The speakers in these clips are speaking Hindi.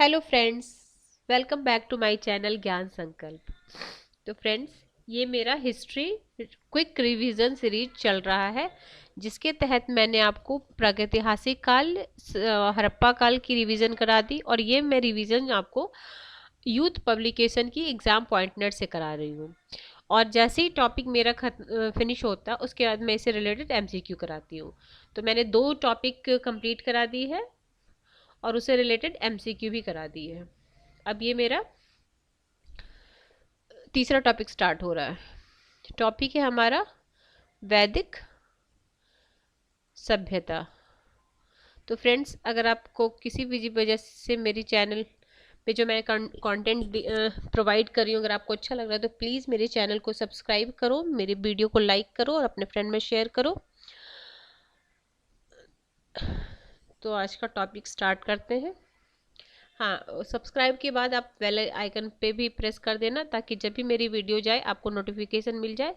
Hello friends, welcome back to my channel Gyan Sankalp. तो फ्रेंड्स, ये मेरा हिस्ट्री क्विक रिवीजन सीरीज चल रहा है, जिसके तहत मैंने आपको प्रागैतिहासिक काल, हड़प्पा काल की रिवीजन करा दी। और ये मैं रिवीजन आपको यूथ पब्लिकेशन की एग्ज़ाम पॉइंटनर से करा रही हूँ। और जैसे ही टॉपिक मेरा फिनिश होता है, उसके बाद मैं इससे रिलेटेड एमसीक्यू कराती हूँ। तो मैंने 2 टॉपिक कंप्लीट करा दी है और उससे रिलेटेड एमसीक्यू भी करा दी है। अब ये मेरा तीसरा टॉपिक स्टार्ट हो रहा है। टॉपिक है हमारा वैदिक सभ्यता। तो फ्रेंड्स, अगर आपको किसी भी वजह से मेरी चैनल पे जो मैं कंटेंट प्रोवाइड कर रही हूँ, अगर आपको अच्छा लग रहा है तो प्लीज़ मेरे चैनल को सब्सक्राइब करो, मेरे वीडियो को लाइक करो और अपने फ्रेंड में शेयर करो। तो आज का टॉपिक स्टार्ट करते हैं। हाँ, सब्सक्राइब के बाद आप बेल आइकन पे भी प्रेस कर देना, ताकि जब भी मेरी वीडियो जाए आपको नोटिफिकेशन मिल जाए।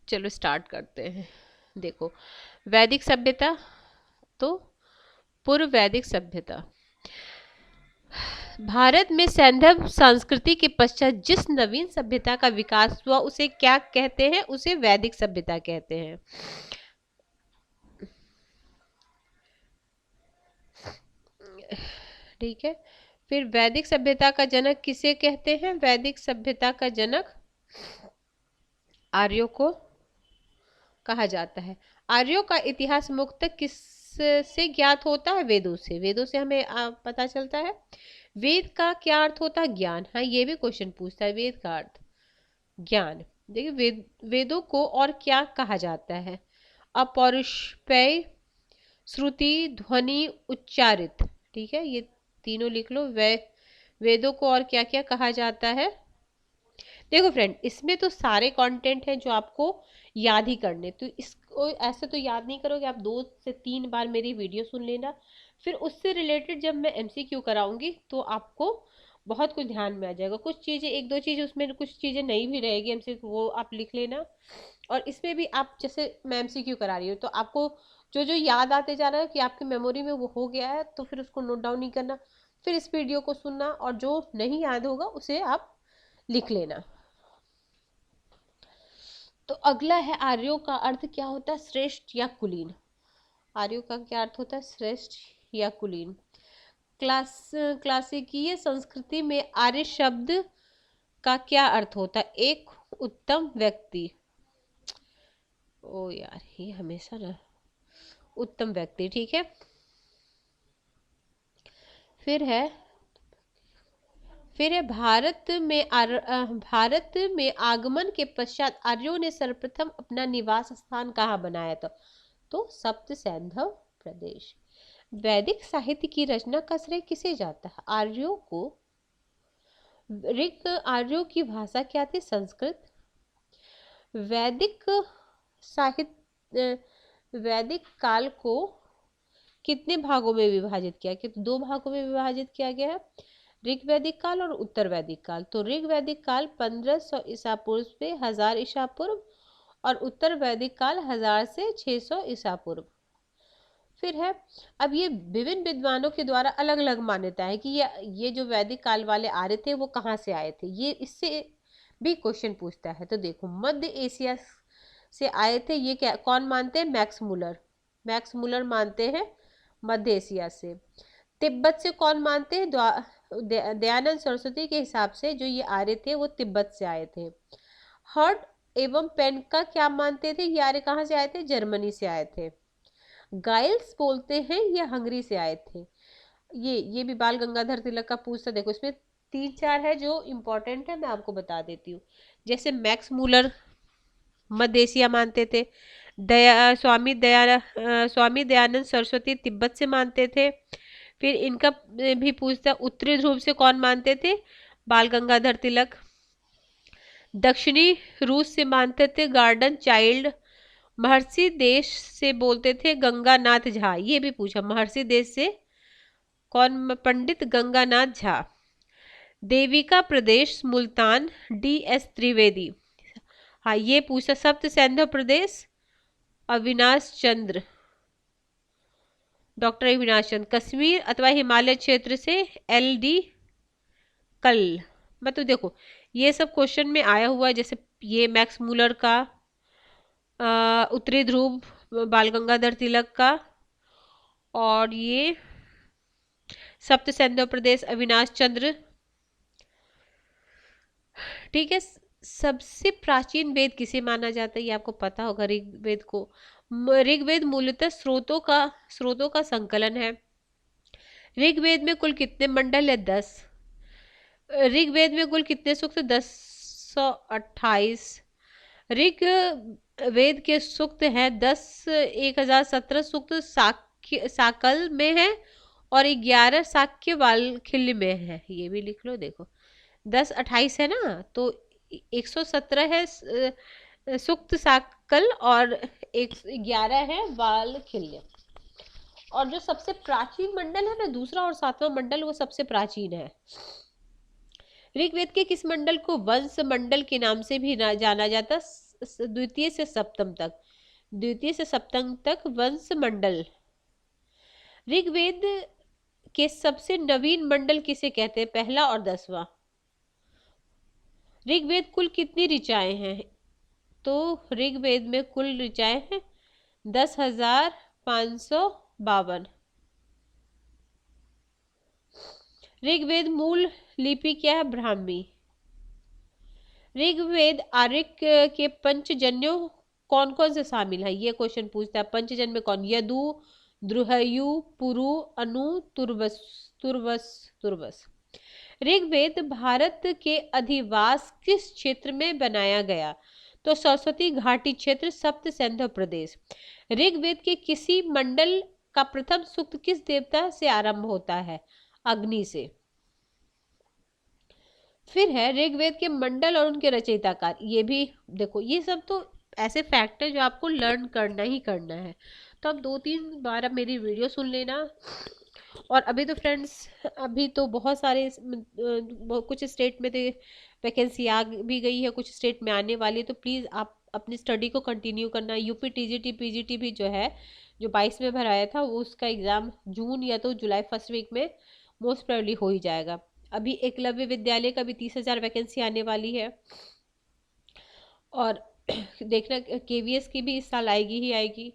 चलो स्टार्ट करते हैं। देखो, वैदिक सभ्यता तो पूर्व वैदिक सभ्यता। भारत में सैंधव संस्कृति के पश्चात जिस नवीन सभ्यता का विकास हुआ उसे क्या कहते हैं? उसे वैदिक सभ्यता कहते हैं। ठीक है। फिर वैदिक सभ्यता का जनक किसे कहते हैं? वैदिक सभ्यता का जनक आर्यों को कहा जाता है। आर्यों का इतिहास मुख्यतः किस से ज्ञात होता है? वेदों से। वेदों से हमें पता चलता है। वेद का क्या अर्थ होता है? ज्ञान। हाँ, ये भी क्वेश्चन पूछता है, वेद का अर्थ ज्ञान। देखिए, वेदों को और क्या कहा जाता है? अपौरुषेय, श्रुति, ध्वनि, उच्चारित। ठीक है, ये तीनों लिख लो। वेदों को और क्या क्या कहा जाता है? देखो फ्रेंड, इसमें तो सारे कंटेंट हैं जो आपको याद ही करने, तो इसको ऐसे तो याद नहीं करोगे आप। 2 से 3 बार मेरी वीडियो सुन लेना, फिर उससे रिलेटेड जब मैं एमसीक्यू कराऊंगी तो आपको बहुत कुछ ध्यान में आ जाएगा। कुछ चीज़ें, 1-2 चीज़ें उसमें, कुछ चीज़ें नहीं भी रहेगी एमसीक्यू, वो आप लिख लेना। और इसमें भी आप, जैसे मैं एमसीक्यू करा रही हूँ, तो आपको जो जो याद आते जा रहा है कि आपकी मेमोरी में वो हो गया है, तो फिर उसको नोट डाउन नहीं करना, फिर इस वीडियो को सुनना, और जो नहीं याद होगा उसे आप लिख लेना। तो अगला है, आर्यों का अर्थ क्या होता है? श्रेष्ठ या कुलीन। आर्यों का क्या अर्थ होता है? श्रेष्ठ या कुलीन। क्लासिकीय संस्कृति में आर्य शब्द का क्या अर्थ होता है? एक उत्तम व्यक्ति। ओ यार, ये हमेशा ना, उत्तम व्यक्ति। ठीक है। फिर है भारत में आगमन के पश्चात आर्यों ने सर्वप्रथम अपना निवास स्थान कहाँ बनाया था? तो सप्त सैंधव प्रदेश। वैदिक साहित्य की रचना का श्रेय किसे जाता है? आर्यों को। आर्यों की भाषा क्या थी? संस्कृत। वैदिक साहित्य, वैदिक काल को कितने भागों में विभाजित किया? कि 2 भागों में विभाजित किया गया है, ऋग वैदिक काल और उत्तर वैदिक काल। तो ऋग वैदिक काल 1500 ईसा पूर्व से 1000 ईसा पूर्व, और उत्तर वैदिक काल 1000 से 600 ईसा पूर्व। फिर है, अब ये विभिन्न विद्वानों के द्वारा अलग अलग मान्यता है कि ये जो वैदिक काल वाले आर्य थे वो कहाँ से आए थे। ये इससे भी क्वेश्चन पूछता है। तो देखो, मध्य एशिया से आए थे, ये क्या कौन मानते हैं? मैक्स मुलर मानते हैं मध्य एशिया से। तिब्बत से कौन मानते हैं? दयानंद सरस्वती के हिसाब से जो ये आर्य थे वो तिब्बत से आए थे। हर्ट एवं पेन का क्या मानते थे? ये आर्य कहाँ से आए थे? जर्मनी से आए थे। गाइल्स बोलते हैं ये हंगरी से आए थे। ये भी बाल गंगाधर तिलक का पूछता। देखो, इसमें 3-4 है जो इम्पोर्टेंट है, मैं आपको बता देती हूँ। जैसे मैक्स मूलर मध्य एशिया मानते थे। स्वामी दयानंद सरस्वती तिब्बत से मानते थे। फिर इनका भी पूछता, उत्तरी ध्रुव से कौन मानते थे? बाल गंगाधर तिलक। दक्षिणी रूस से मानते थे गार्डन चाइल्ड। महर्षि देश से बोलते थे गंगानाथ झा। ये भी पूछा, महर्षि देश से कौन? पंडित गंगानाथ झा। देविका प्रदेश मुल्तान, DS त्रिवेदी। हाँ, ये पूछा। सप्त सैंधव प्रदेश, अविनाश चंद्र। डॉक्टर अविनाश चंद्र। कश्मीर अथवा हिमालय क्षेत्र से LD कल। मतलब देखो ये सब क्वेश्चन में आया हुआ है, जैसे ये मैक्स मूलर का, उत्तरी ध्रुव बाल गंगाधर तिलक का, और ये सप्त सैन्य प्रदेश अविनाश चंद्र। ठीक है। सबसे प्राचीन वेद किसे माना जाता है, ये आपको पता होगा, ऋग्वेद को। ऋग्वेद मूलतः स्रोतों का संकलन है। ऋग्वेद में कुल कितने मंडल है? 10। ऋग्वेद में कुल कितने सूक्त? 1028। ऋग्वेद के सूक्त है 1017 सूक्त साकल में है, और 11 शाक्य वाल्खिल्य में है। ये भी लिख लो। देखो 1028 है ना, तो 117 है सूक्त साकल, और 11 है वाल्खिल्य। और जो सबसे प्राचीन मंडल है ना, दूसरा और 7वां मंडल, वो सबसे प्राचीन है। ऋग्वेद के किस मंडल को वंश मंडल के नाम से भी जाना जाता? द्वितीय से सप्तम तक वंश मंडल। ऋग्वेद के सबसे नवीन मंडल किसे कहते हैं? पहला और 10वां। ऋग्वेद कुल कितनी ऋचाएं हैं? तो ऋग्वेद में कुल ऋचाएं हैं 10,552। ऋग्वेद मूल लिपि क्या है? ब्राह्मी। ऋग्वेद आर्य के पंचजन्यों कौन कौन से शामिल है? ये क्वेश्चन पूछता है। पंचजन में कौन? यदु, द्रुहयु, पुरु, अनु, तुर्वस। ऋग्वेद भारत के अधिवास किस क्षेत्र में बनाया गया? तो सरस्वती घाटी क्षेत्र, सप्त सैन्य प्रदेश। ऋग्वेद के किसी मंडल का प्रथम सूक्त किस देवता से आरंभ होता है? अग्नि से। फिर है ऋग्वेद के मंडल और उनके रचयिताकार। ये भी देखो, ये सब तो ऐसे फैक्ट है जो आपको लर्न करना ही करना है। तो आप 2-3 बार अब मेरी वीडियो सुन लेना। और अभी तो फ्रेंड्स, अभी तो बहुत सारे कुछ स्टेट में तो वैकेंसी आ भी गई है, कुछ स्टेट में आने वाली है। तो प्लीज़ आप अपनी स्टडी को कंटिन्यू करना। यूपी TGT PGT भी जो है, जो 22 में भराया था, वो उसका एग्ज़ाम जून या तो जुलाई फर्स्ट वीक में मोस्ट प्रोबेबली हो ही जाएगा। अभी एकलव्य विद्यालय का भी 30,000 वैकेंसी आने वाली है। और देखना KVS की भी इस साल आएगी ही आएगी।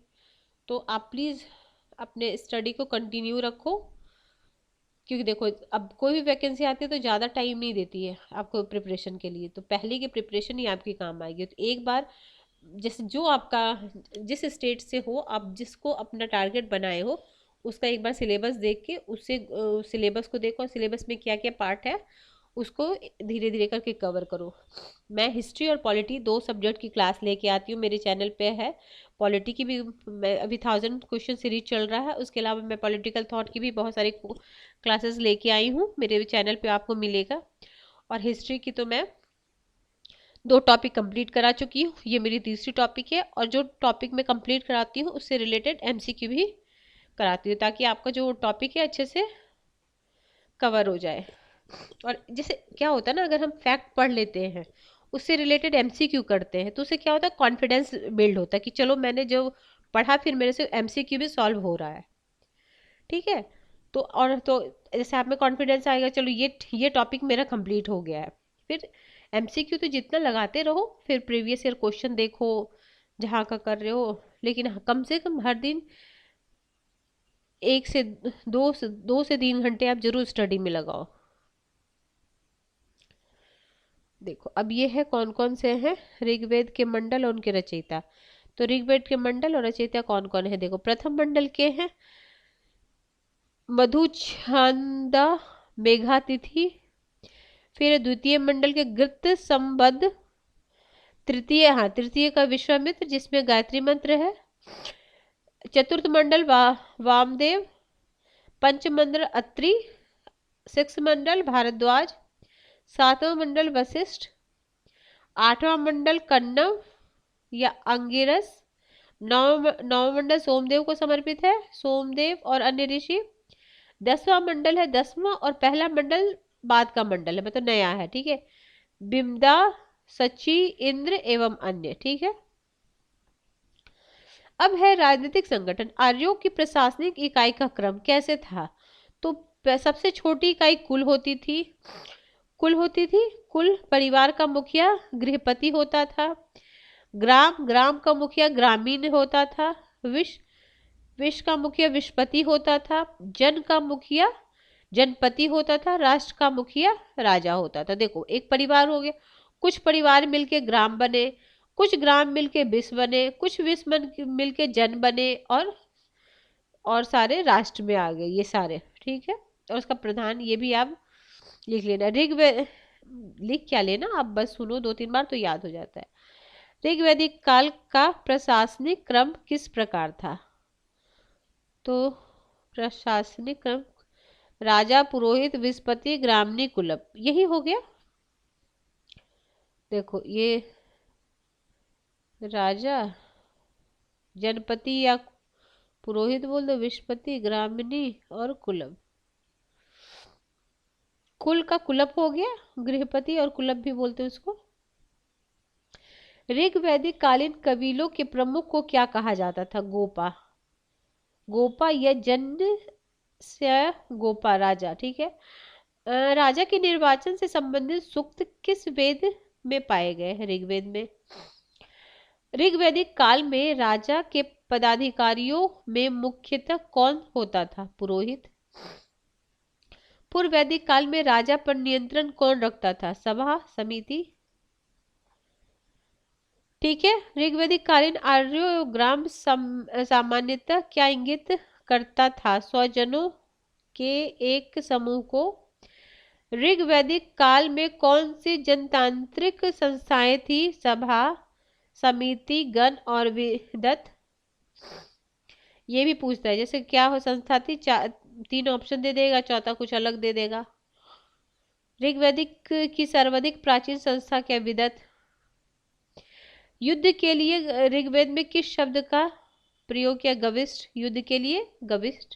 तो आप प्लीज़ अपने स्टडी को कंटिन्यू रखो, क्योंकि देखो अब कोई भी वैकेंसी आती है तो ज़्यादा टाइम नहीं देती है आपको प्रिपरेशन के लिए। तो पहले की प्रिपरेशन ही आपकी काम आएगी। तो एक बार जैसे जो आपका जिस स्टेट से हो, आप जिसको अपना टारगेट बनाए हो, उसका एक बार सिलेबस देख के उससे सिलेबस को देखो, और सिलेबस में क्या क्या पार्ट है उसको धीरे धीरे करके कवर करो। मैं हिस्ट्री और पॉलिटी 2 सब्जेक्ट की क्लास लेके आती हूँ, मेरे चैनल पे है। पॉलिटी की भी मैं अभी 1000 क्वेश्चन सीरीज चल रहा है। उसके अलावा मैं पॉलिटिकल थॉट की भी बहुत सारी क्लासेस लेके आई हूँ, मेरे चैनल पे आपको मिलेगा। और हिस्ट्री की तो मैं 2 टॉपिक कंप्लीट करा चुकी हूँ, ये मेरी तीसरी टॉपिक है। और जो टॉपिक मैं कंप्लीट कराती हूँ उससे रिलेटेड MCQ भी कराती हूँ, ताकि आपका जो टॉपिक है अच्छे से कवर हो जाए। और जैसे क्या होता है ना, अगर हम फैक्ट पढ़ लेते हैं, उससे रिलेटेड MCQ करते हैं, तो उससे क्या होता है, कॉन्फिडेंस बिल्ड होता है कि चलो मैंने जो पढ़ा फिर मेरे से MCQ भी सॉल्व हो रहा है। ठीक है। तो और तो जैसे आप में कॉन्फिडेंस आएगा, चलो ये टॉपिक मेरा कंप्लीट हो गया है। फिर MCQ तो जितना लगाते रहो, फिर प्रीवियस ईयर क्वेश्चन देखो जहाँ का कर रहे हो। लेकिन हाँ, कम से कम हर दिन 2 से 3 घंटे आप जरूर स्टडी में लगाओ। देखो अब ये है कौन कौन से हैं ऋग्वेद के मंडल और उनके रचयिता। तो ऋग्वेद के मंडल और रचयिता कौन कौन है? देखो प्रथम मंडल के हैं मधु, छांदा, मेघातिथि। फिर द्वितीय मंडल के गृत, संबद्ध। तृतीय का विश्वामित्र, जिसमें गायत्री मंत्र है। चतुर्थ मंडल वामदेव। पंचम मंडल अत्रि। 6वां मंडल भारद्वाज। 7वां मंडल वशिष्ठ। 8वां मंडल कन्नव या अंगिरस। नौवां मंडल सोमदेव को समर्पित है, सोमदेव और अन्य ऋषि। 10वां मंडल है 10वां और पहला मंडल बाद का मंडल है, मतलब नया है। ठीक है। बिमदा, सची, इंद्र एवं अन्य। ठीक है। अब है राजनीतिक संगठन। आर्यों की प्रशासनिक इकाई का क्रम कैसे था? तो सबसे छोटी इकाई कुल होती थी। कुल परिवार का मुखिया गृहपति होता था। ग्राम का मुखिया ग्रामीण होता था। विश्व का मुखिया विश्वपति होता था। जन का मुखिया जनपति होता था। राष्ट्र का मुखिया राजा होता था। देखो, एक परिवार हो गया, कुछ परिवार मिलके ग्राम बने, कुछ ग्राम मिलके विश्व बने, कुछ विश्व मिलके जन बने, और सारे राष्ट्र में आ गए ये सारे। ठीक है, और उसका प्रधान ये भी आप लिख लेना। लिख क्या लेना, आप बस सुनो 2-3 बार तो याद हो जाता है। ऋग्वैदिक काल का प्रशासनिक क्रम किस प्रकार था? तो प्रशासनिक क्रम राजा, पुरोहित, विस्पति, ग्रामणी, कुलप, यही हो गया। देखो, ये राजा, जनपति या पुरोहित बोल दो, विस्पति, ग्रामणी और कुलप। कुल का कुलप हो गया, गृहपति और कुलप भी बोलते हैं उसको। ऋग्वैदिक कालीन कबीलों के प्रमुख को क्या कहा जाता था? गोपा या जन्य से गोपा राजा। ठीक है। राजा के निर्वाचन से संबंधित सूक्त किस वेद में पाए गए हैं? ऋग्वेद में। ऋग्वैदिक काल में राजा के पदाधिकारियों में मुख्यतः कौन होता था? पुरोहित। पूर्व वैदिक काल में राजा पर नियंत्रण कौन रखता था? सभा, समिति। ठीक है। ऋग्वैदिक कालीन आर्यो ग्राम सामान्यतः क्या इंगित करता था? स्वजनों के एक समूह को। ऋग्वैदिक काल में कौन सी जनतांत्रिक संस्थाएं थी? सभा, समिति, गण और विदत। ये भी पूछता है, जैसे क्या हो संस्था थी, 3 ऑप्शन दे देगा, चौथा कुछ अलग दे देगा। ऋग्वैदिक की सर्वाधिक प्राचीन संस्था क्या? विदत। युद्ध के लिए ऋग्वेद में किस शब्द का प्रयोग किया? गविष्ठ। युद्ध के लिए गविष्ठ।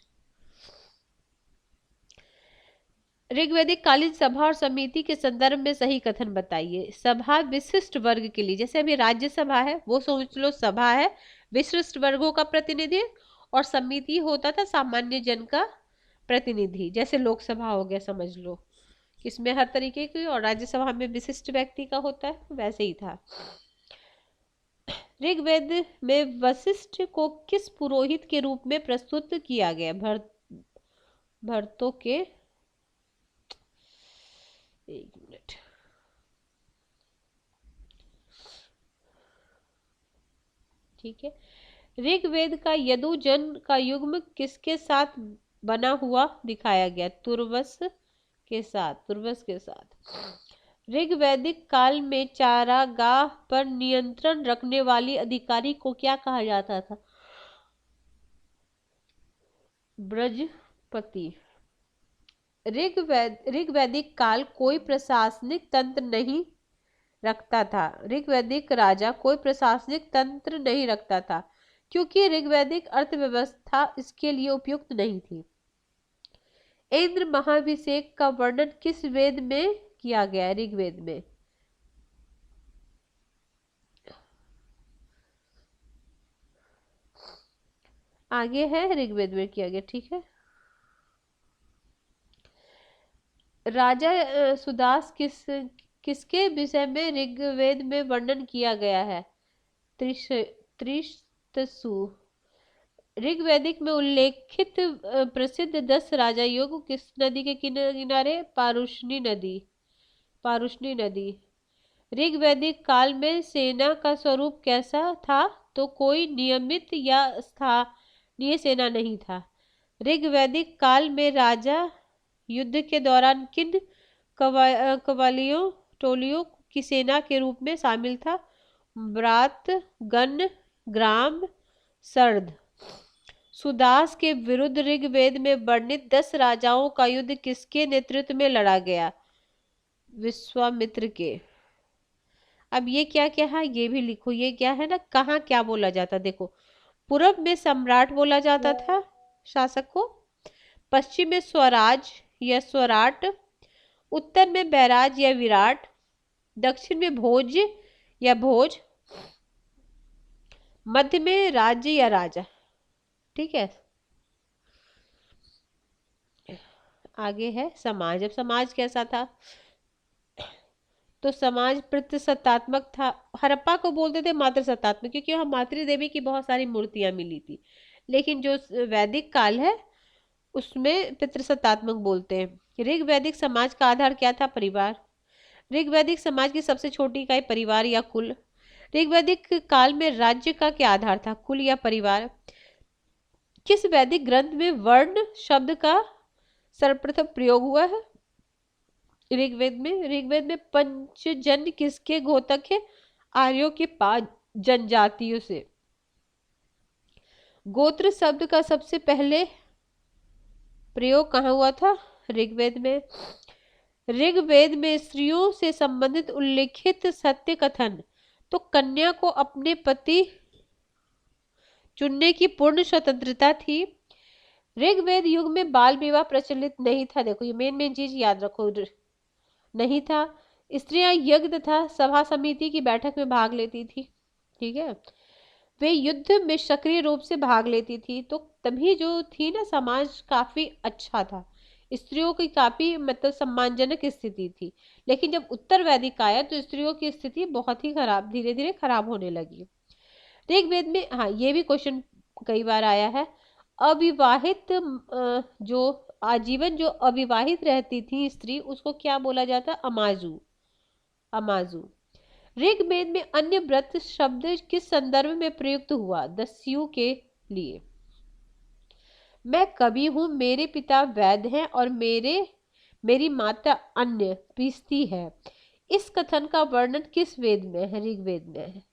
ऋग्वैदिक कालीन सभा और समिति के संदर्भ में सही कथन बताइए। सभा विशिष्ट वर्ग के लिए, जैसे अभी राज्यसभा है वो समझ लो सभा है, विशिष्ट वर्गों का प्रतिनिधि, और समिति होता था सामान्य जन का प्रतिनिधि, जैसे लोकसभा हो गया समझ लो, इसमें हर तरीके की, और राज्यसभा में विशिष्ट व्यक्ति का होता है, वैसे ही था। ऋग्वेद में वशिष्ठ को किस पुरोहित के रूप में प्रस्तुत किया गया? भरतों के, एक मिनट, ठीक है। ऋग्वेद का यदुजन का युग्म किसके साथ बना हुआ दिखाया गया? तुर्वस के साथ। ऋग्वैदिक काल में चारागाह पर नियंत्रण रखने वाली अधिकारी को क्या कहा जाता था? ब्रजपति। ऋग्वैदिक काल कोई प्रशासनिक तंत्र नहीं रखता था। ऋग्वैदिक राजा कोई प्रशासनिक तंत्र नहीं रखता था क्योंकि ऋग्वैदिक अर्थव्यवस्था इसके लिए उपयुक्त नहीं थी। इंद्र महाभिषेक का वर्णन किस वेद में किया गया है? ऋग्वेद में। आगे है, ऋग्वेद में किया गया। ठीक है। राजा सुदास किसके विषय में ऋग्वेद में वर्णन किया गया है? त्रिशतसु। ऋग्वैदिक में उल्लेखित प्रसिद्ध 10 राजा योग किस नदी के किनारे? पारुष्णी नदी। ऋग्वैदिक काल में सेना का स्वरूप कैसा था? तो कोई नियमित या स्थानीय सेना नहीं था। ऋग्वैदिक काल में राजा युद्ध के दौरान किन कवालियों टोलियों की सेना के रूप में शामिल था? ब्रात, गण, ग्राम, सर्द। सुदास के विरुद्ध ऋग्वेद में वर्णित 10 राजाओं का युद्ध किसके नेतृत्व में लड़ा गया? विश्वामित्र के। अब ये क्या क्या है ये भी लिखो। ये क्या है ना, कहाँ क्या बोला जाता? देखो, पूर्व में सम्राट बोला जाता था शासक को, पश्चिम में स्वराज या स्वराट, उत्तर में बैराज या विराट, दक्षिण में भोज या भोज, मध्य में राज्य या राजा। ठीक है, आगे है समाज। अब समाज कैसा था, तो समाज पितृसत्तात्मक था। हड़प्पा को बोलते थे मातृसत्तात्मक, क्योंकि वहाँ मातृ देवी की बहुत सारी मूर्तियां मिली थी। लेकिन जो वैदिक काल है उसमें पितृसत्तात्मक बोलते हैं। ऋग वैदिक समाज का आधार क्या था, परिवार। ऋग वैदिक समाज की सबसे छोटी इकाई परिवार या कुल। ऋग वैदिक काल में राज्य का क्या आधार था, कुल या परिवार। किस वैदिक ग्रंथ में वर्ण शब्द का सर्वप्रथम प्रयोग हुआ है, ऋग्वेद में। ऋग्वेद में पंचजन्य किसके घोतक है, आर्यों के 5 जनजातियों से। गोत्र शब्द का सबसे पहले प्रयोग कहाँ हुआ था, ऋग्वेद में। ऋग्वेद में स्त्रियों से संबंधित उल्लिखित सत्य कथन, तो कन्या को अपने पति चुनने की पूर्ण स्वतंत्रता थी। ऋग्वेद युग में बाल विवाह प्रचलित नहीं था। देखो ये मेन चीज याद रखो, नहीं था। स्त्रियां यज्ञ तथा सभा समिति की बैठक में भाग लेती थी। ठीक है, वे युद्ध में सक्रिय रूप से भाग लेती थी, तो तभी जो थी ना समाज काफी अच्छा था, स्त्रियों की काफी मतलब सम्मानजनक स्थिति थी। लेकिन जब उत्तर वैदिक आया तो स्त्रियों की स्थिति बहुत ही खराब, धीरे धीरे खराब होने लगी। ऋग्वेद में, हाँ ये भी क्वेश्चन कई बार आया है, अविवाहित जो आजीवन जो अविवाहित रहती थी स्त्री, उसको क्या बोला जाता, अमाजू। अमाजू। ऋग्वेद में अन्य व्रत शब्द किस संदर्भ में प्रयुक्त हुआ, दस्यु के लिए। मैं कवि हूँ, मेरे पिता वैद्य हैं और मेरी माता अन्य पीसती है। इस कथन का वर्णन किस वेद में है, ऋग्वेद में है।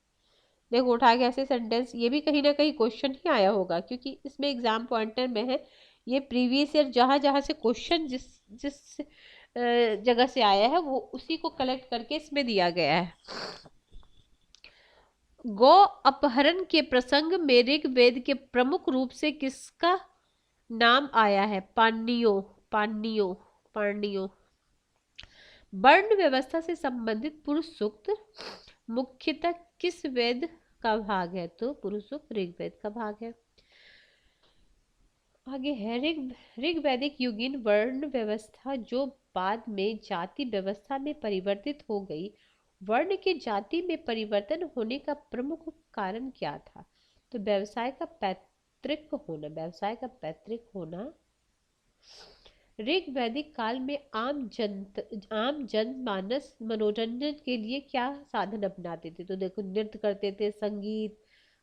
देखो उठा के ऐसे सेंटेंस, ये भी कहीं ना कहीं क्वेश्चन ही आया होगा, क्योंकि इसमें एग्जाम पॉइंटर में है। ये प्रीवियस ईयर जहां जहां से क्वेश्चन जिस जिस जगह से आया है वो उसी को कलेक्ट करके इसमें दिया गया है। गौ अपहरण के प्रसंग में ऋग्वेद के प्रमुख रूप से किसका नाम आया है, पाणियों। पाणियों पाणियों। वर्ण व्यवस्था से संबंधित पुरुष सूक्त मुख्यतः किस वेद का भाग है, तो पुरुष सूक्त ऋग्वेद का भाग है। आगे है ऋग्वैदिक युगीन वर्ण व्यवस्था जो बाद में जाति व्यवस्था में परिवर्तित हो गई। वर्ण के जाति में परिवर्तन होने का प्रमुख कारण क्या था, तो व्यवसाय का पैतृक होना। व्यवसाय का पैतृक होना। ऋग्वैदिक काल में आम जनमानस मनोरंजन के लिए क्या साधन अपनाते थे, तो देखो नृत्य करते थे, संगीत,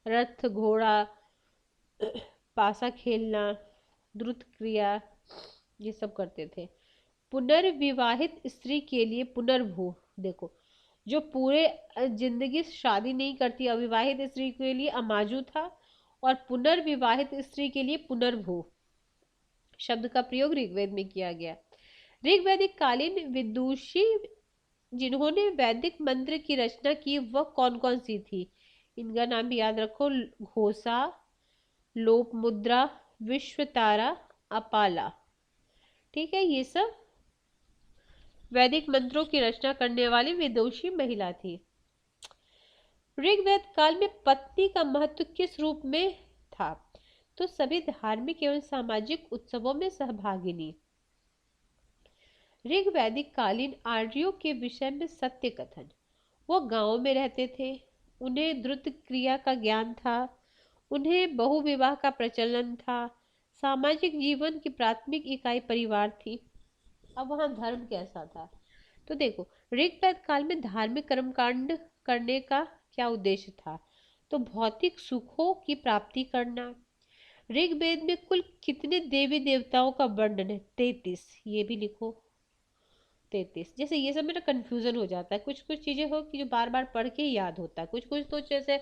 रथ घोड़ा, पासा खेलना, द्रुत क्रिया, ये सब करते थे। पुनर्विवाहित स्त्री के लिए पुनर्भू। देखो जो पूरे जिंदगी शादी नहीं करती अविवाहित स्त्री के लिए अमाजू था, और पुनर्विवाहित स्त्री के लिए पुनर्भू शब्द का प्रयोग ऋग्वेद में किया गया। ऋग्वैदिक कालीन विदुषी जिन्होंने वैदिक मंत्र की रचना की वह कौन कौन सी थी, इनका नाम भी याद रखो, घोषा, लोपमुद्रा, विश्वतारा, अपाला। ठीक है, ये सब वैदिक मंत्रों की रचना करने वाली विदुषी महिला थी। ऋग्वेद काल में पत्नी का महत्व किस रूप में था, तो सभी धार्मिक एवं सामाजिक उत्सवों में सहभागिनी। ऋग्वैदिक कालीन आर्यों के विषय में सत्य कथन। वो गांव में रहते थे, उन्हें द्रुत क्रिया का ज्ञान था, उन्हें बहुविवाह का प्रचलन था, सामाजिक जीवन की प्राथमिक इकाई परिवार थी। अब वहां धर्म कैसा था, तो देखो ऋग्वेद काल में धार्मिक कर्मकांड करने का क्या उद्देश्य था, तो भौतिक सुखों की प्राप्ति करना। ऋग्वेद में कुल कितने देवी देवताओं का वर्णन है, 33। ये भी लिखो 33। जैसे ये सब में ना कंफ्यूजन हो जाता है, कुछ कुछ चीजें हो कि जो बार बार पढ़ के याद होता है, कुछ कुछ तो जैसे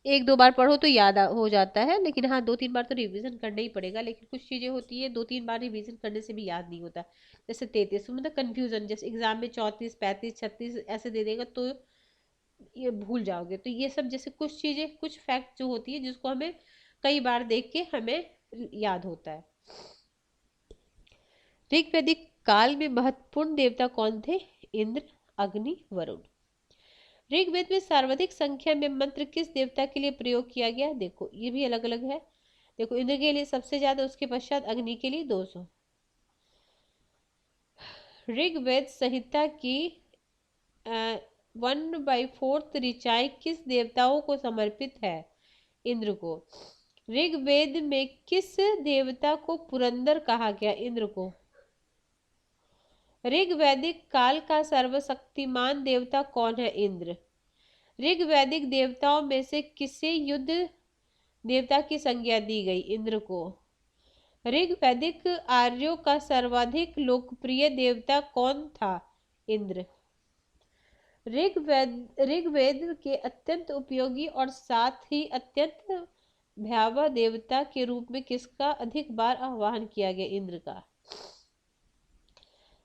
एक दो बार पढ़ो तो याद हो जाता है, लेकिन हाँ 2-3 बार तो रिवीजन करना ही पड़ेगा। लेकिन कुछ चीजें होती है 2-3 बार रिवीजन करने से भी याद नहीं होता। जैसे 33 मतलब कंफ्यूजन, जैसे एग्जाम में 34 35 36 ऐसे दे देगा तो ये भूल जाओगे। तो ये सब जैसे कुछ चीजें, कुछ फैक्ट जो होती है जिसको हमें कई बार देख के हमें याद होता है। ऋग्वैदिक काल में महत्वपूर्ण देवता कौन थे, इंद्र, अग्नि, वरुण। ऋग्वेद में सर्वाधिक संख्या में मंत्र किस देवता के लिए प्रयोग किया गया? देखो ये भी अलग अलग है। देखो इंद्र के लिए सबसे ज्यादा, उसके पश्चात अग्नि के लिए 200। ऋग्वेद संहिता की 1/4 ऋचाएं किस देवताओं को समर्पित है? इंद्र को। ऋग्वेद में किस देवता को पुरंदर कहा गया? इंद्र को। ऋग्वैदिक काल का सर्वशक्तिमान देवता कौन है? इंद्र। ऋग्वैदिक देवताओं में से किसे युद्ध देवता की संज्ञा दी गई? इंद्र को। ऋग्वैदिक आर्यों का सर्वाधिक लोकप्रिय देवता कौन था? इंद्र। ऋग्वेद के अत्यंत उपयोगी और साथ ही अत्यंत भयावह देवता के रूप में किसका अधिक बार आह्वान किया गया? इंद्र का।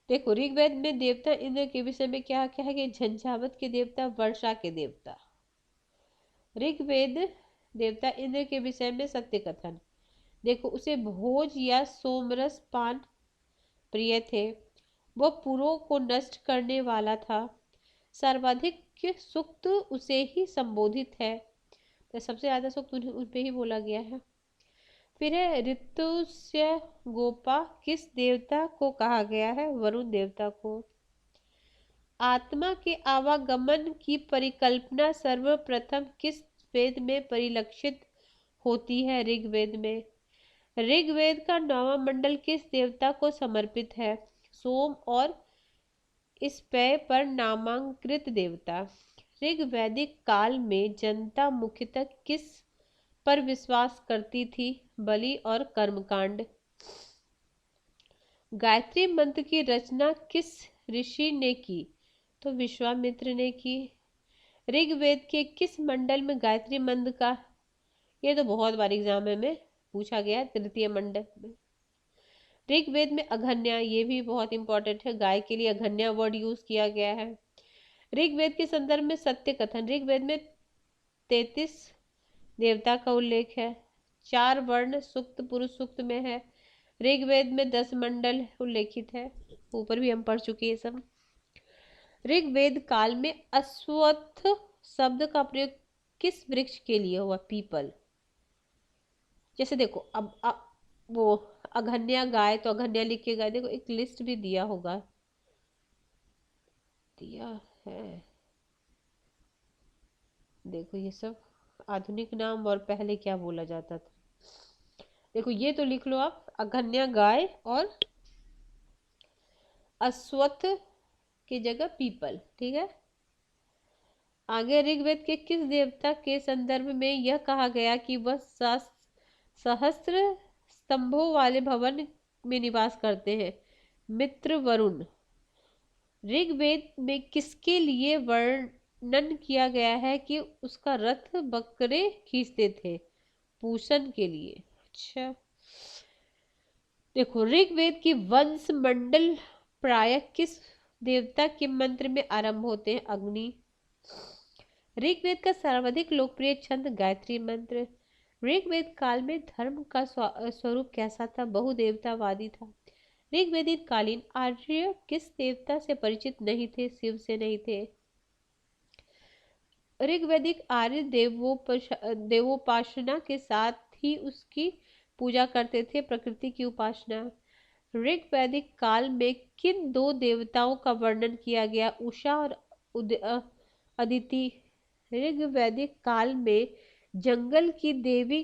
देखो ऋग्वेद में देवता इंद्र के विषय में क्या क्या है कि झंझावत के देवता, वर्षा के देवता। ऋग्वेद देवता इंद्र के विषय में सत्य कथन। देखो उसे भोज या सोमरस पान प्रिय थे, वह पुरों को नष्ट करने वाला था, सर्वाधिक सूक्त उसे ही संबोधित है, तो सबसे ज्यादा सूक्त उन पे ही बोला गया है। फिर है ऋतुस्य गोपा किस देवता को कहा गया है? वरुण देवता को। आत्मा के आवागमन की परिकल्पना सर्वप्रथम किस वेद में परिलक्षित होती है? ऋग्वेद में। ऋग्वेद का 9वां मंडल किस देवता को समर्पित है? सोम और स्पेय पर नामांकित देवता। ऋग्वैदिक काल में जनता मुख्यतः किस पर विश्वास करती थी? बलि और कर्मकांड। गायत्री मंत्र की रचना किस ऋषि ने की? तो विश्वामित्र ने की। ऋग्वेद के किस मंडल में गायत्री मंत्र का, ये तो बहुत बार एग्जाम में पूछा गया, तृतीय मंडल में। ऋग्वेद में अघन्या, ये भी बहुत इंपॉर्टेंट है, गाय के लिए अघन्या वर्ड यूज किया गया है। ऋग्वेद के संदर्भ में सत्य कथन। ऋग्वेद में 33 देवता का उल्लेख है, 4 वर्ण सूक्त पुरुष सूक्त में है। ऋग्वेद में 10 मंडल उल्लेखित है, ऊपर भी हम पढ़ चुके हैं सब। ऋग्वेद काल में अश्वत्थ शब्द का प्रयोग किस वृक्ष के लिए हुआ? पीपल। जैसे देखो अब वो अघन्या गाय, तो अघन्या लिख के गाय, देखो एक लिस्ट भी दिया होगा, दिया है, देखो ये सब आधुनिक नाम और पहले क्या बोला जाता था। देखो ये तो लिख लो आप, अघन्या गाय और अश्वत्थ की जगह पीपल, ठीक है। आगे ऋग्वेद के किस देवता के संदर्भ में यह कहा गया कि वह सहस्त्र स्तंभों वाले भवन में निवास करते हैं? मित्र वरुण। ऋग्वेद में किसके लिए वर्णन किया गया है कि उसका रथ बकरे खींचते थे? पूषण के लिए। अच्छा देखो ऋग्वेद की वंश मंडल प्राय किस देवता के मंत्र में आरंभ होते हैं? अग्नि। ऋग्वेद का सर्वाधिक लोकप्रिय छंद गायत्री मंत्र। ऋग्वेद काल में धर्म का स्वरूप कैसा था? बहुदेवतावादी था। ऋग्वेदिक कालीन आर्य किस देवता से परिचित नहीं थे? शिव से नहीं थे। ऋग्वेदिक आर्य देवोपासना के साथ ही उसकी पूजा करते थे, प्रकृति की उपासना। ऋग्वैदिक काल में किन 2 देवताओं का वर्णन किया गया? उषा और अदिति। ऋग्वैदिक काल में जंगल की देवी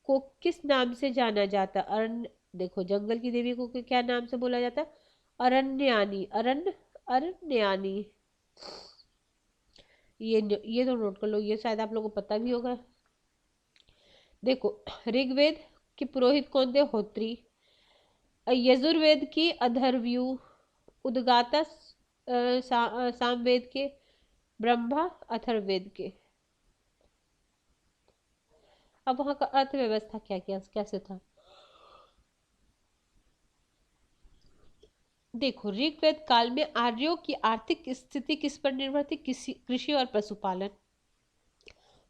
को किस नाम से जाना जाता? अरण्य। देखो जंगल की देवी को क्या नाम से बोला जाता? अरण्यानी। अरण्यानी। ये तो नोट कर लो, ये शायद आप लोगों को पता भी होगा। देखो ऋग्वेद के पुरोहित कौन थे? होत्री। यजुर्वेद की अधर्व्यू। उद्गाता सामवेद के। ब्रह्मा अथर्ववेद के। अब वहां का अर्थव्यवस्था क्या क्या कैसे था? देखो ऋग्वेद काल में आर्यों की आर्थिक स्थिति किस पर निर्भर थी? कृषि और पशुपालन।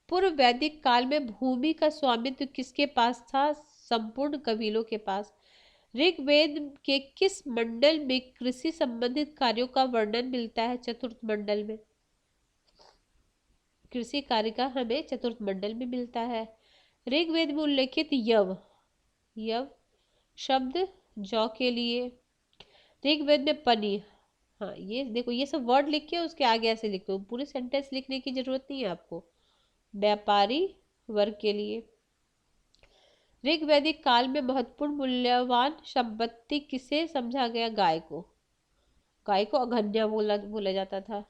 पूर्व वैदिक काल में भूमि का स्वामित्व किसके पास था? संपूर्ण कबीलों के पास। ऋग्वेद के किस मंडल में कृषि संबंधित कार्यों का वर्णन मिलता है? चतुर्थ मंडल में। कृषि कार्य का हमें चतुर्थ मंडल में मिलता है। ऋग्वेद में उल्लेखित यव यव शब्द जौ के लिए। ऋग्वेद में पनी, हाँ ये देखो, ये सब वर्ड लिख के उसके आगे ऐसे लिख दो, पूरे सेंटेंस लिखने की जरूरत नहीं है आपको। व्यापारी वर्ग के लिए। ऋग्वैदिक काल में महत्वपूर्ण मूल्यवान संपत्ति किसे समझा गया? गाय को। गाय को अघन्या बोला बोला जाता था।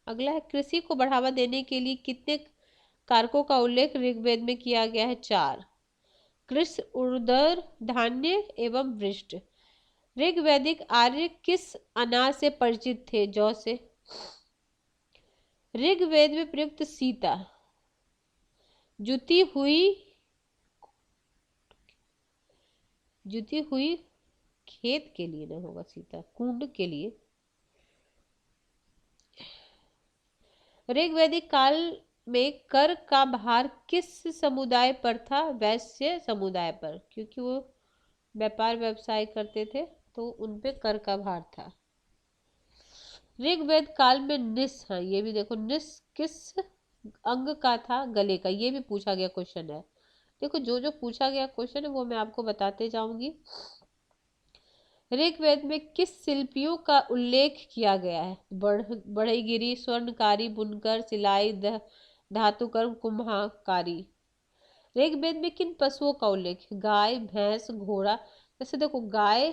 अगला है, कृषि को बढ़ावा देने के लिए कितने कारकों का उल्लेख ऋग्वेद में किया गया है? 4। कृषि, उर्वर, धान्य एवं वृष्टि। ऋग्वैदिक आर्य किस अनाज से परिचित थे? जौ से। ऋग्वेद में प्रयुक्त सीता जुती हुई खेत के लिए न होगा, सीता कुंड के लिए। ऋग्वैदिक काल में कर का भार किस समुदाय पर था? वैश्य समुदाय पर, क्योंकि वो व्यापार व्यवसाय करते थे तो उन पे कर का भार था। ऋग्वेद काल में निस, हाँ ये भी देखो, निस किस अंग का था? गले का। ये भी पूछा गया क्वेश्चन है। देखो जो जो पूछा गया क्वेश्चन है वो मैं आपको बताते जाऊंगी। ऋग्वेद में किस शिल्पियों का उल्लेख किया गया है? बढ़ईगिरी, स्वर्णकारी, बुनकर, सिलाई, धातुकर्म, कुम्हाकारी। ऋग्वेद में किन पशुओं का उल्लेख? गाय, भैंस, घोड़ा। जैसे देखो गाय,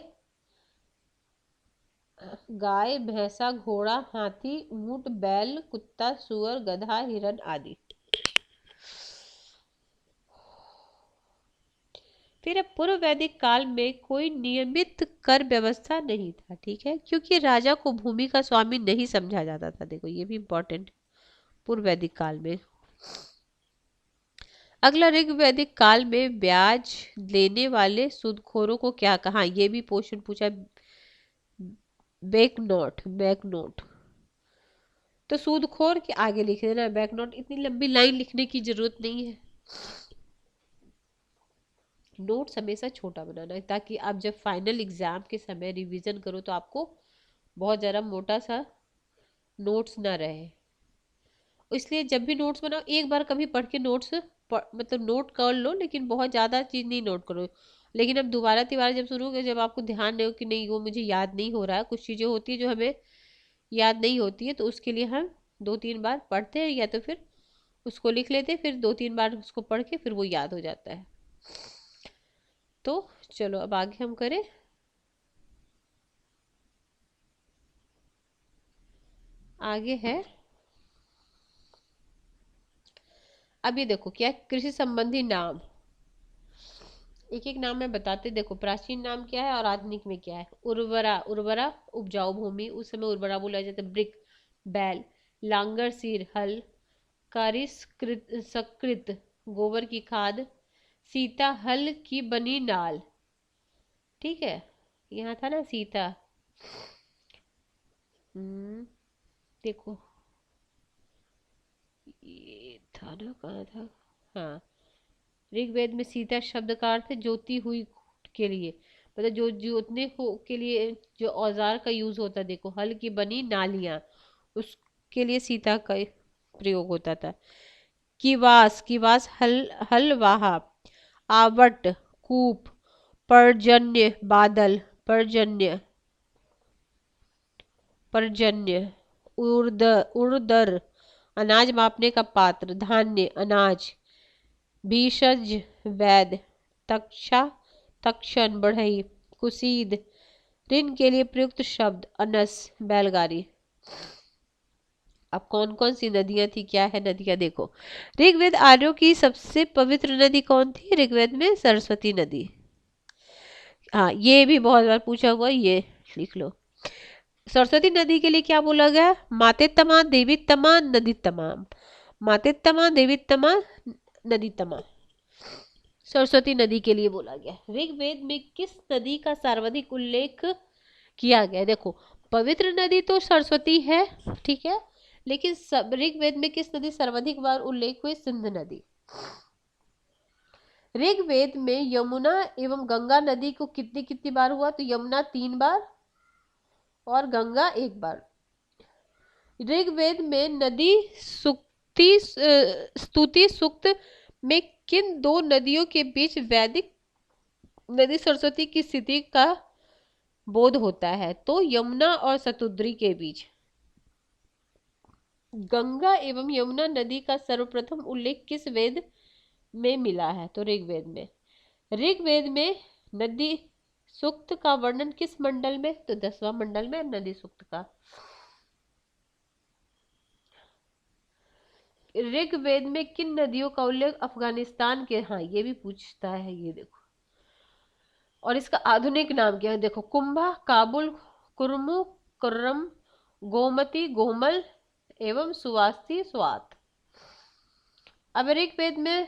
भैंसा, घोड़ा, हाथी, ऊंट, बैल, कुत्ता, सुअर, गधा, हिरण आदि। फिर अब पूर्व वैदिक काल में कोई नियमित कर व्यवस्था नहीं था, ठीक है, क्योंकि राजा को भूमि का स्वामी नहीं समझा जाता था। देखो ये भी इंपॉर्टेंट, पूर्व वैदिक काल में। अगला, ऋग्वैदिक काल में ब्याज लेने वाले सूदखोरों को क्या कहा? ये भी क्वेश्चन पूछा। Bank note. तो सूदखोर के आगे लिख देना बैंक नोट, इतनी लंबी लाइन लिखने की जरूरत नहीं है। नोट्स हमेशा छोटा बनाना है ताकि आप जब फाइनल एग्जाम के समय रिवीजन करो तो आपको बहुत ज़्यादा मोटा सा नोट्स ना रहे। इसलिए जब भी नोट्स बनाओ एक बार कभी पढ़ के नोट्स मतलब नोट कर लो, लेकिन बहुत ज़्यादा चीज़ नहीं नोट करो। लेकिन अब दोबारा तिबारा जब शुरू हो, जब आपको ध्यान रहे हो कि नहीं वो मुझे याद नहीं हो रहा है, कुछ चीज़ें होती है जो हमें याद नहीं होती है, तो उसके लिए हम 2-3 बार पढ़ते हैं या तो फिर उसको लिख लेते हैं, फिर 2-3 बार उसको पढ़ के फिर वो याद हो जाता है। तो चलो अब आगे हम करें। आगे है, अब ये देखो क्या कृषि संबंधी नाम, एक एक नाम में बताते। देखो प्राचीन नाम क्या है और आधुनिक में क्या है। उर्वरा उपजाऊ भूमि, उस समय उर्वरा बोला जाता है। ब्रिक बैल, लांगर सिर हल, कारिस्कृत सकृत गोबर की खाद, सीता हल की बनी नाल। ठीक है, यहाँ था ना सीता। देखो ये था ना, कहाँ था? हाँ, ऋग्वेद में सीता शब्द का अर्थ है जोती हुई के लिए, मतलब जो जोतने को के लिए जो औजार का यूज होता है। देखो हल की बनी नालियां, उसके लिए सीता का प्रयोग होता था। किवास हलवाहा, आवट कूप, पर्जन्य बादल, पर्जन्य उर्दर अनाज मापने का पात्र, धान्य अनाज, भीषज वैद, तक्षण बढ़ई, कुसीद ऋण के लिए प्रयुक्त शब्द, अनस बैलगाड़ी। अब कौन कौन सी नदियां थी, क्या है नदियां? देखो ऋग्वेद आर्यों की सबसे पवित्र नदी कौन थी? ऋग्वेद में सरस्वती नदी। हाँ ये भी बहुत बार पूछा हुआ, ये लिख लो। सरस्वती नदी के लिए क्या बोला गया? माते तमा देवी तमा नदी तमाम, माते तमा देवी तमा नदी तमा, सरस्वती नदी के लिए बोला गया। ऋग्वेद में किस नदी का सर्वाधिक उल्लेख किया गया? देखो पवित्र नदी तो सरस्वती है, ठीक है, लेकिन ऋग्वेद में किस नदी सर्वाधिक बार उल्लेख हुई? सिंध नदी। ऋग्वेद में यमुना एवं गंगा नदी को कितनी कितनी बार हुआ? तो यमुना 3 बार और गंगा 1 बार। ऋग्वेद में नदी स्तुति सूक्त में किन दो नदियों के बीच वैदिक नदी सरस्वती की स्थिति का बोध होता है? तो यमुना और शतुद्री के बीच। गंगा एवं यमुना नदी का सर्वप्रथम उल्लेख किस वेद में मिला है? तो ऋग्वेद में। ऋग्वेद में नदी सूक्त का वर्णन किस मंडल में? तो 10वां मंडल में नदी सूक्त का। ऋग्वेद में किन नदियों का उल्लेख अफगानिस्तान के, हाँ ये भी पूछता है, ये देखो, और इसका आधुनिक नाम क्या है? देखो, कुंभा, काबुल, कुर्मु, कुर्रम, गोमती, गोमल एवं सुवास्ती, स्वात। अब ऋग्वेद में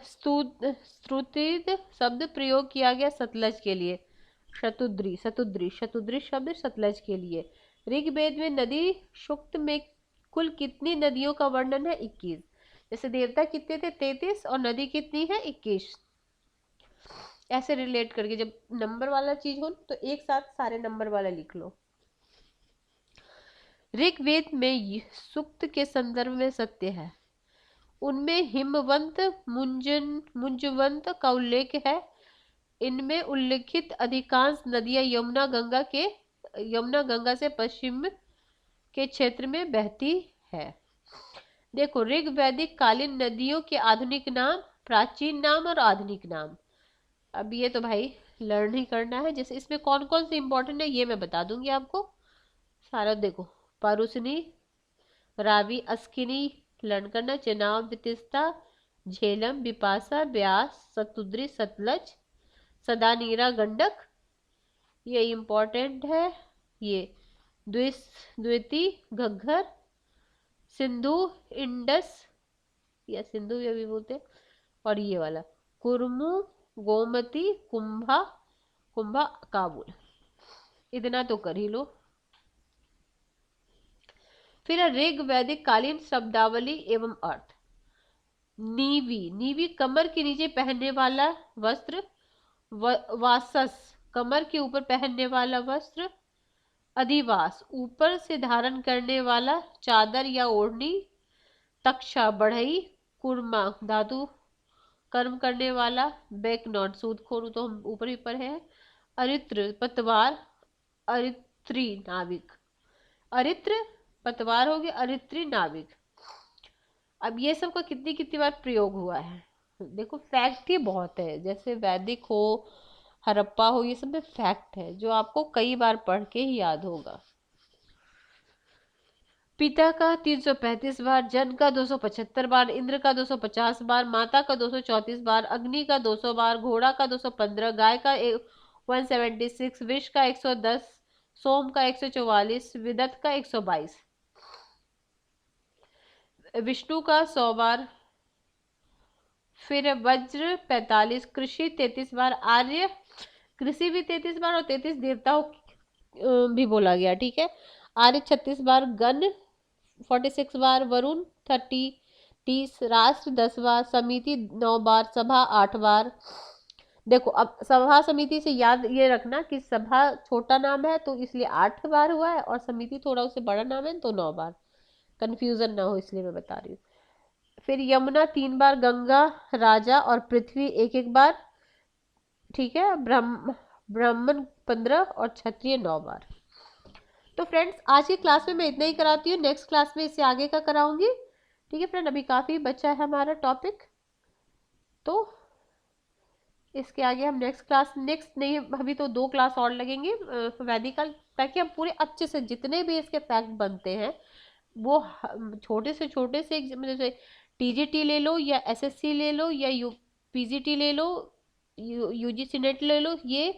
स्तुतिद शब्द प्रयोग किया गया सतलज के लिए। शतुद्री शतुद्री शतुद्री शब्द सतलज के लिए। ऋग्वेद में नदी सूक्त में कुल कितनी नदियों का वर्णन है? 21। जैसे देवता कितने थे? 33, और नदी कितनी है? 21। ऐसे रिलेट करके, जब नंबर वाला चीज हो तो एक साथ सारे नंबर वाला लिख लो। ऋग्वेद में सूक्त के संदर्भ में सत्य है, उनमें हिमवंत, मुंजवंत का उल्लेख है। इनमें उल्लेखित अधिकांश नदियां यमुना गंगा से पश्चिम के क्षेत्र में बहती है। देखो, ऋग्वैदिक कालीन नदियों के आधुनिक नाम, प्राचीन नाम और आधुनिक नाम। अब ये तो भाई लर्न ही करना है। जैसे इसमें कौन कौन से इंपॉर्टेंट है ये मैं बता दूंगी आपको सारा। देखो, पारुसनी, रावी, अस्किनी लर्न करना, चेनाब, वितिस्ता, झेलम, बिपासा, ब्यास, सतुद्री, सतलज, सदानीरा, गंडक, ये इम्पोर्टेंट है। ये द्विती, घग्गर, सिंधु, इंडस या सिंधु ये भी बोलते हैं, और ये वाला कुर्मु, गोमती, कुंभा, काबुल। इतना तो कर ही लो। फिर ऋग वैदिक कालीन शब्दावली एवं अर्थ। नीवी कमर के नीचे पहनने वाला वस्त्र। वासस कमर के ऊपर पहनने वाला वस्त्र। अधिवास ऊपर से धारण करने वाला चादर या ओढ़नी। तक्षा बढ़ई। कुर्मा धातु कर्म करने वाला। बैक नॉट सूदखोर, तो हम ऊपर ही पर है। अरित्र पतवार। अरित्री नाविक। अरित्र पतवार हो गया, अरित्री नाविक। अब ये सब का कितनी कितनी बार प्रयोग हुआ है? देखो, फैक्ट ही बहुत है। जैसे वैदिक हो, हड़प्पा हो, ये सब में फैक्ट है जो आपको कई बार पढ़ के ही याद होगा। पिता का 335 बार, जन का 275 बार, इंद्र का 250 बार, माता का 234 बार, अग्नि का 200 बार, घोड़ा का 215, गाय का 176, विष का 110, सोम का 144, विदत का 122, विष्णु का 100 बार, फिर वज्र 45, कृषि 33 बार, आर्य कृषि भी 33 बार, और 33 देवताओं भी बोला गया, ठीक है। आर्य 36 बार, गण 46 बार, वरुण 30, राष्ट्र 10 बार, समिति 9 बार, सभा 8 बार। देखो, अब सभा समिति से याद ये रखना कि सभा छोटा नाम है तो इसलिए 8 बार हुआ है, और समिति थोड़ा उससे बड़ा नाम है तो 9 बार। कंफ्यूजन ना हो इसलिए मैं बता रही हूँ। फिर यमुना 3 बार, गंगा, राजा और पृथ्वी 1 बार, ठीक है। ब्राह्मण 15 और क्षत्रिय 9 बार। तो फ्रेंड्स, आज की क्लास में मैं इतना ही कराती हूँ। नेक्स्ट क्लास में इससे आगे का कराऊंगी, ठीक है फ्रेंड। अभी काफ़ी बचा है हमारा टॉपिक, तो इसके आगे हम नेक्स्ट नहीं, अभी तो 2 क्लास और लगेंगे वैदिकल, ताकि हम पूरे अच्छे से जितने भी इसके फैक्ट बनते हैं वो छोटे से जैसे टीजीटी ले लो या एसएससी ले लो या पीजीटी ले लो, यूजीसी नेट ले लो, ये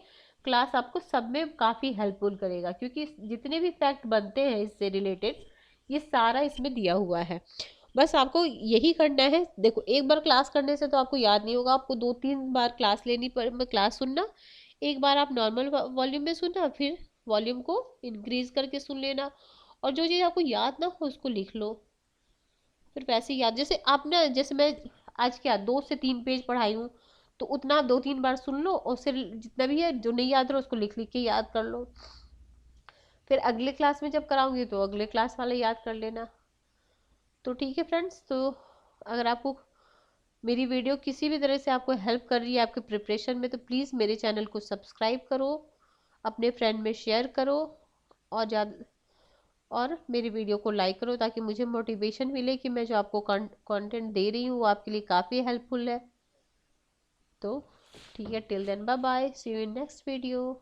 क्लास आपको सब में काफ़ी हेल्पफुल करेगा, क्योंकि जितने भी फैक्ट बनते हैं इससे रिलेटेड ये सारा इसमें दिया हुआ है। बस आपको यही करना है। देखो, एक बार क्लास करने से तो आपको याद नहीं होगा, आपको 2-3 बार क्लास लेनी क्लास सुनना। एक बार आप नॉर्मल वॉल्यूम में सुनना, फिर वॉल्यूम को इंक्रीज करके सुन लेना, और जो चीज़ आपको याद ना हो उसको लिख लो, फिर वैसे याद। जैसे आप ना, जैसे मैं आज क्या 2 से 3 पेज पढ़ाई हूँ, तो उतना 2-3 बार सुन लो, और फिर जितना भी है जो नहीं याद रहा उसको लिख लिख के याद कर लो। फिर अगले क्लास में जब कराऊंगी तो अगले क्लास वाले याद कर लेना। तो ठीक है फ्रेंड्स, तो अगर आपको मेरी वीडियो किसी भी तरह से आपको हेल्प कर रही है आपके प्रिपरेशन में, तो प्लीज़ मेरे चैनल को सब्सक्राइब करो, अपने फ्रेंड में शेयर करो, और ज़्यादा और मेरी वीडियो को लाइक करो, ताकि मुझे मोटिवेशन मिले कि मैं जो आपको कंटेंट दे रही हूँ वो आपके लिए काफ़ी हेल्पफुल है। तो ठीक है, till then bye bye, see you in next video.